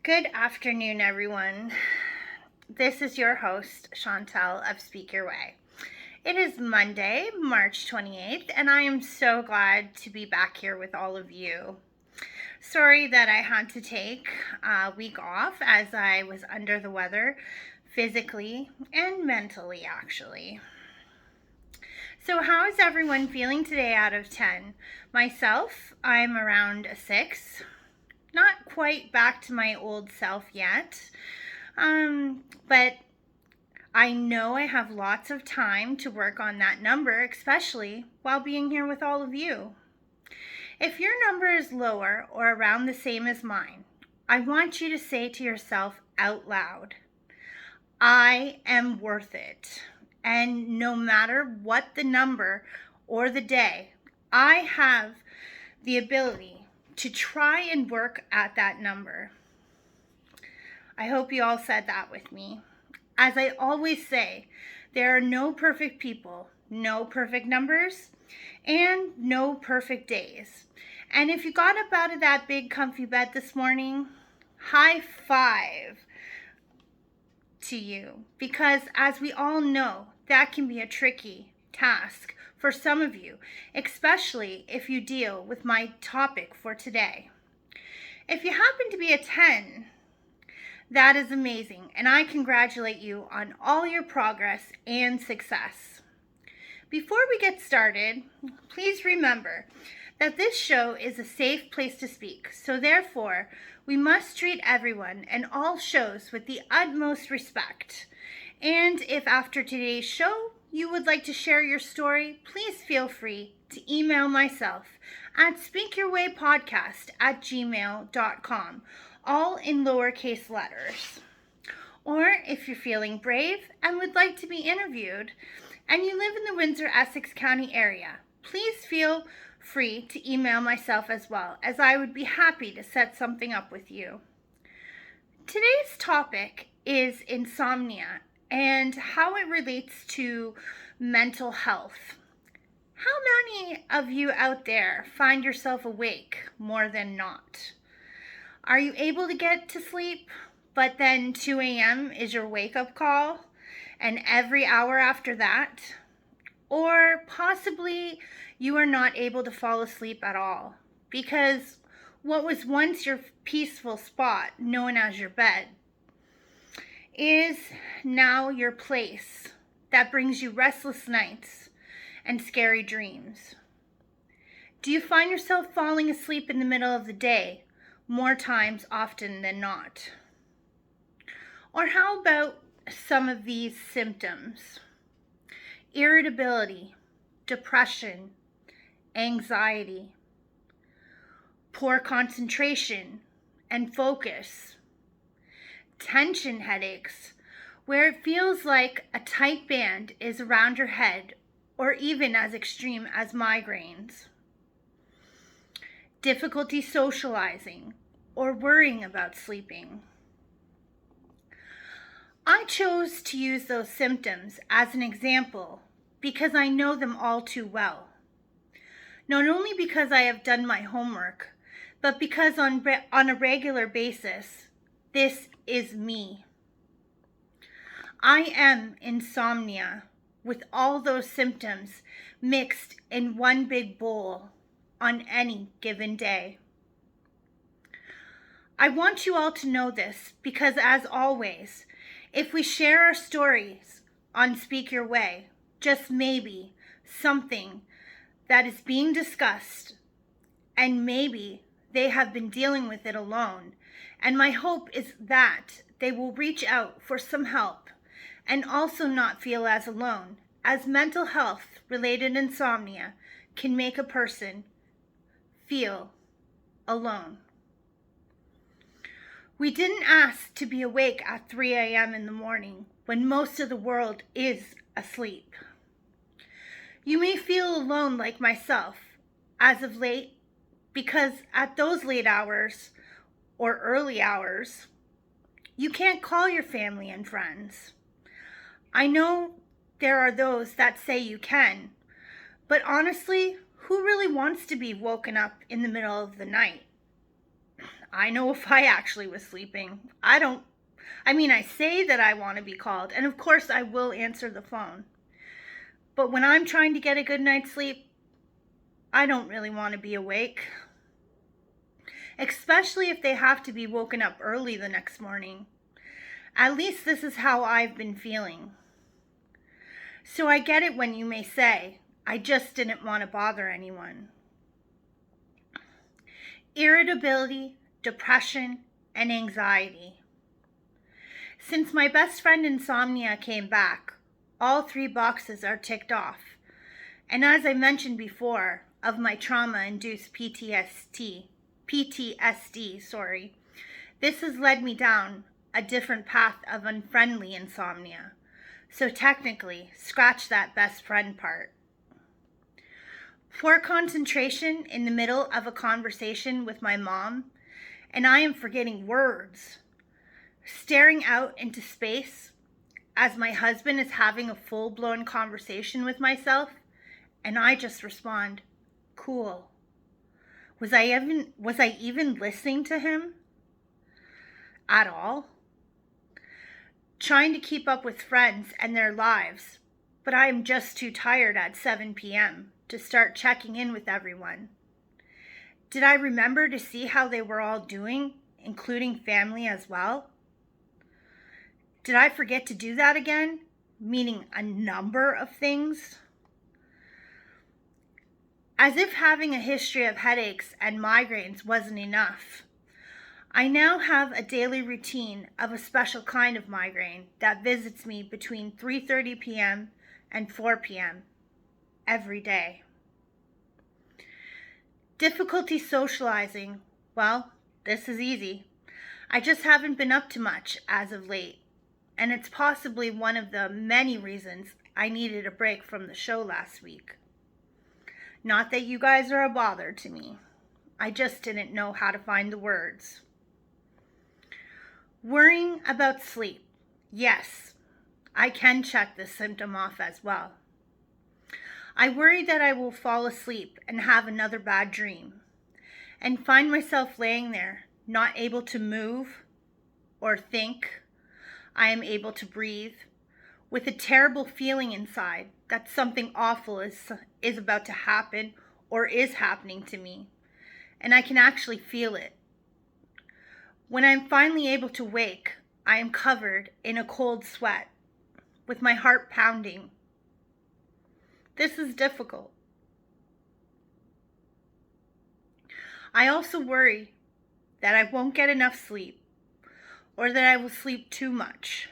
Good afternoon, everyone. This is your host, Chantel of Speak Your Way. It is Monday, March 28th, and I am so glad to be back here with all of you. Sorry that I had to take a week off as I was under the weather, physically and mentally, actually. So how is everyone feeling today out of 10? Myself, I'm around a 6. Not quite back to my old self yet, but I know I have lots of time to work on that number, especially while being here with all of you. If your number is lower or around the same as mine, I want you to say to yourself out loud, I am worth it. And no matter what the number or the day, I have the ability to try and work at that number. I hope you all said that with me. As I always say, there are no perfect people, no perfect numbers, and no perfect days. And if you got up out of that big comfy bed this morning, high five to you. Because as we all know, that can be a tricky task for some of you, especially if you deal with my topic for today. If you happen to be a 10, that is amazing, and I congratulate you on all your progress and success. Before we get started, please remember that this show is a safe place to speak, so therefore, we must treat everyone and all shows with the utmost respect. And if after today's show, you would like to share your story, please feel free to email myself at speakyourwaypodcast@gmail.com, all in lowercase letters. Or if you're feeling brave and would like to be interviewed and you live in the Windsor-Essex County area, please feel free to email myself as well, as I would be happy to set something up with you. Today's topic is insomnia and how it relates to mental health. How many of you out there find yourself awake more than not? Are you able to get to sleep, but then 2 a.m. is your wake-up call, and every hour after that? Or possibly you are not able to fall asleep at all, because what was once your peaceful spot, known as your bed, is now your place that brings you restless nights and scary dreams. Do you find yourself falling asleep in the middle of the day more times often than not? Or how about some of these symptoms? Irritability, depression, anxiety, poor concentration and focus, tension headaches, where it feels like a tight band is around your head, or even as extreme as migraines. Difficulty socializing or worrying about sleeping. I chose to use those symptoms as an example because I know them all too well. Not only because I have done my homework, but because on a regular basis, this is me. I am insomnia with all those symptoms mixed in one big bowl on any given day. I want you all to know this because, as always, if we share our stories on Speak Your Way, just maybe something that is being discussed, and maybe they have been dealing with it alone, and my hope is that they will reach out for some help and also not feel as alone, as mental health related insomnia can make a person feel alone. We didn't ask to be awake at 3 a.m. in the morning when most of the world is asleep. You may feel alone like myself as of late, because at those late hours or early hours, you can't call your family and friends. I know there are those that say you can, but honestly, who really wants to be woken up in the middle of the night? I know if I actually was sleeping. I say that I want to be called, and of course I will answer the phone. But when I'm trying to get a good night's sleep, I don't really want to be awake. Especially if they have to be woken up early the next morning. At least this is how I've been feeling. So I get it when you may say, I just didn't want to bother anyone. Irritability, depression, and anxiety. Since my best friend Insomnia came back, all 3 boxes are ticked off. And as I mentioned before, of my trauma-induced PTSD, this has led me down a different path of unfriendly insomnia. So technically, scratch that best friend part. Poor concentration in the middle of a conversation with my mom, and I am forgetting words. Staring out into space as my husband is having a full-blown conversation with myself, and I just respond, cool. Was I even listening to him? At all? Trying to keep up with friends and their lives, but I am just too tired at 7 p.m. to start checking in with everyone. Did I remember to see how they were all doing, including family as well? Did I forget to do that again, meaning a number of things? As if having a history of headaches and migraines wasn't enough, I now have a daily routine of a special kind of migraine that visits me between 3:30 p.m. and 4 p.m. every day. Difficulty socializing, well, this is easy. I just haven't been up to much as of late, and it's possibly one of the many reasons I needed a break from the show last week. Not that you guys are a bother to me. I just didn't know how to find the words. Worrying about sleep. Yes, I can check this symptom off as well. I worry that I will fall asleep and have another bad dream and find myself laying there, not able to move or think. I am able to breathe, with a terrible feeling inside that something awful is about to happen or is happening to me, and I can actually feel it. When I'm finally able to wake, I am covered in a cold sweat, with my heart pounding. This is difficult. I also worry that I won't get enough sleep, or that I will sleep too much,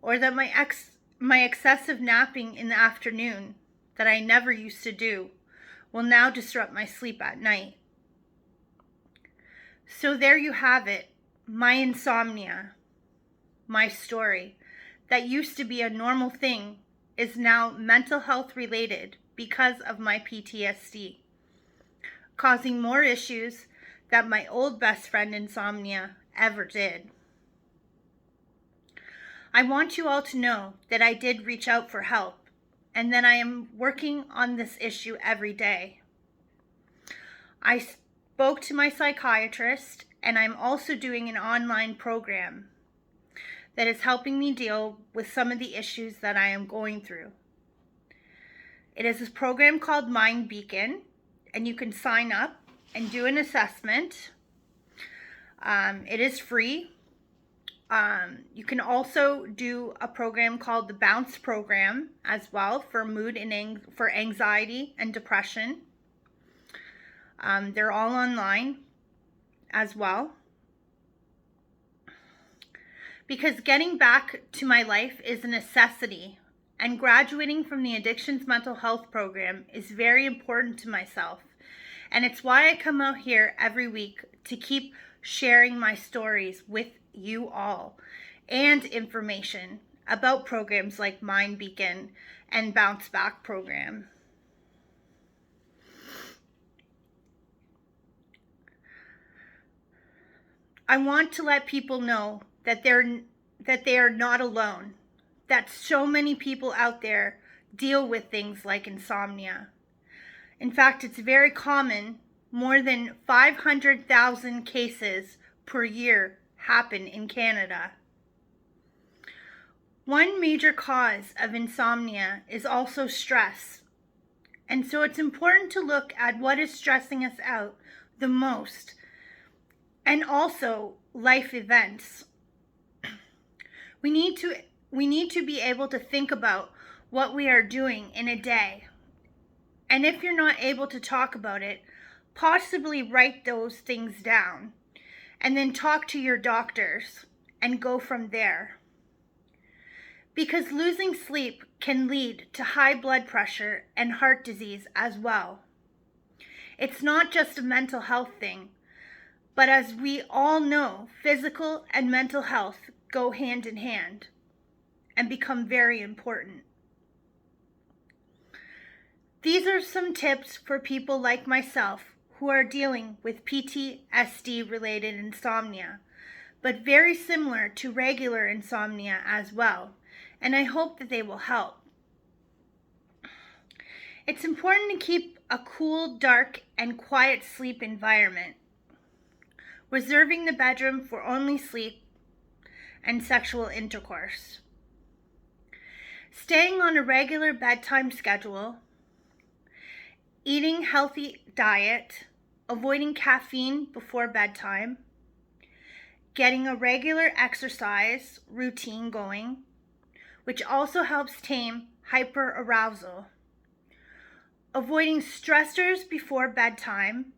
or that my excessive napping in the afternoon that I never used to do will now disrupt my sleep at night. So there you have it, my insomnia, my story that used to be a normal thing is now mental health related because of my PTSD, causing more issues that my old best friend Insomnia ever did. I want you all to know that I did reach out for help and that I am working on this issue every day. I spoke to my psychiatrist, and I'm also doing an online program that is helping me deal with some of the issues that I am going through. It is a program called Mind Beacon, and you can sign up and do an assessment. It is free. You can also do a program called the Bounce program as well for mood and for anxiety and depression. They're all online as well. Because getting back to my life is a necessity, and graduating from the Addictions Mental Health Program is very important to myself. And it's why I come out here every week to keep sharing my stories with you all and information about programs like Mind Beacon and Bounce Back program. I want to let people know that they are not alone, that so many people out there deal with things like insomnia. In fact, it's very common more than 500,000 cases per year happen in Canada. One major cause of insomnia is also stress. And so it's important to look at what is stressing us out the most, and also life events. We need to be able to think about what we are doing in a day. And if you're not able to talk about it, possibly write those things down and then talk to your doctors and go from there. Because losing sleep can lead to high blood pressure and heart disease as well. It's not just a mental health thing, but as we all know, physical and mental health go hand in hand and become very important. These are some tips for people like myself who are dealing with PTSD-related insomnia, but very similar to regular insomnia as well, and I hope that they will help. It's important to keep a cool, dark, and quiet sleep environment, reserving the bedroom for only sleep and sexual intercourse, staying on a regular bedtime schedule, eating healthy diet, avoiding caffeine before bedtime, getting a regular exercise routine going, which also helps tame hyperarousal, avoiding stressors before bedtime,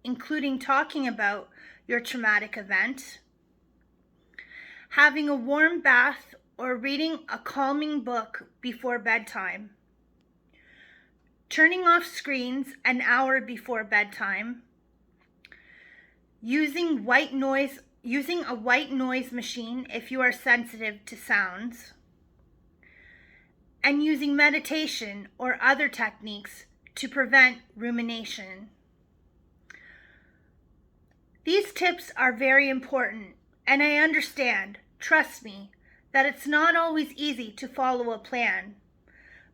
including talking about your traumatic event, having a warm bath or reading a calming book before bedtime, turning off screens an hour before bedtime, using a white noise machine if you are sensitive to sounds, and using meditation or other techniques to prevent rumination. These tips are very important, and I understand, trust me, that it's not always easy to follow a plan.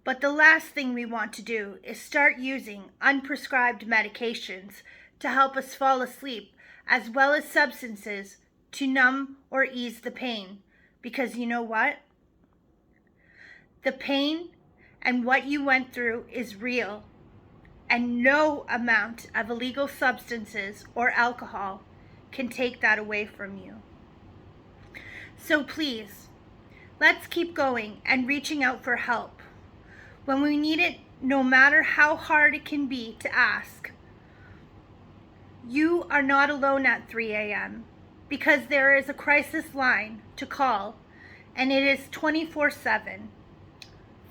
But the last thing we want to do is start using unprescribed medications to help us fall asleep, as well as substances to numb or ease the pain. Because you know what? The pain and what you went through is real, and no amount of illegal substances or alcohol can take that away from you. So please, let's keep going and reaching out for help when we need it, no matter how hard it can be to ask. You are not alone at 3 a.m. because there is a crisis line to call, and it is 24/7,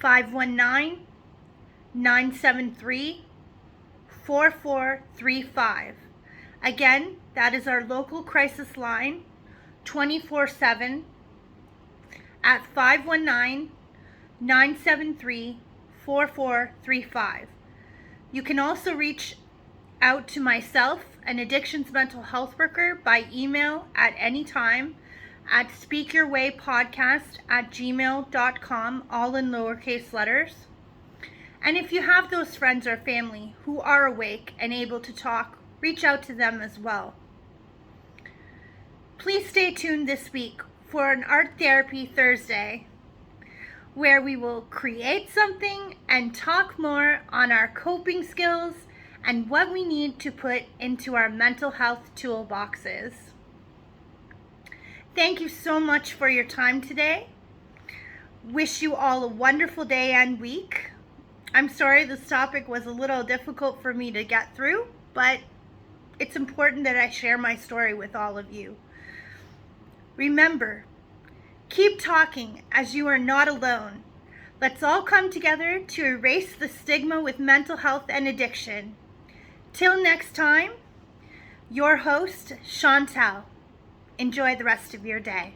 519-973-4435. Again, that is our local crisis line, 24/7 at 519-973-4435. You can also reach out to myself, an addictions mental health worker, by email at any time at speakyourwaypodcast@gmail.com, all in lowercase letters. And if you have those friends or family who are awake and able to talk, reach out to them as well. Please stay tuned this week for an Art Therapy Thursday, where we will create something and talk more on our coping skills and what we need to put into our mental health toolboxes. Thank you so much for your time today. Wish you all a wonderful day and week. I'm sorry this topic was a little difficult for me to get through, but it's important that I share my story with all of you. Remember, keep talking, as you are not alone. Let's all come together to erase the stigma with mental health and addiction. Till next time, your host, Chantal. Enjoy the rest of your day.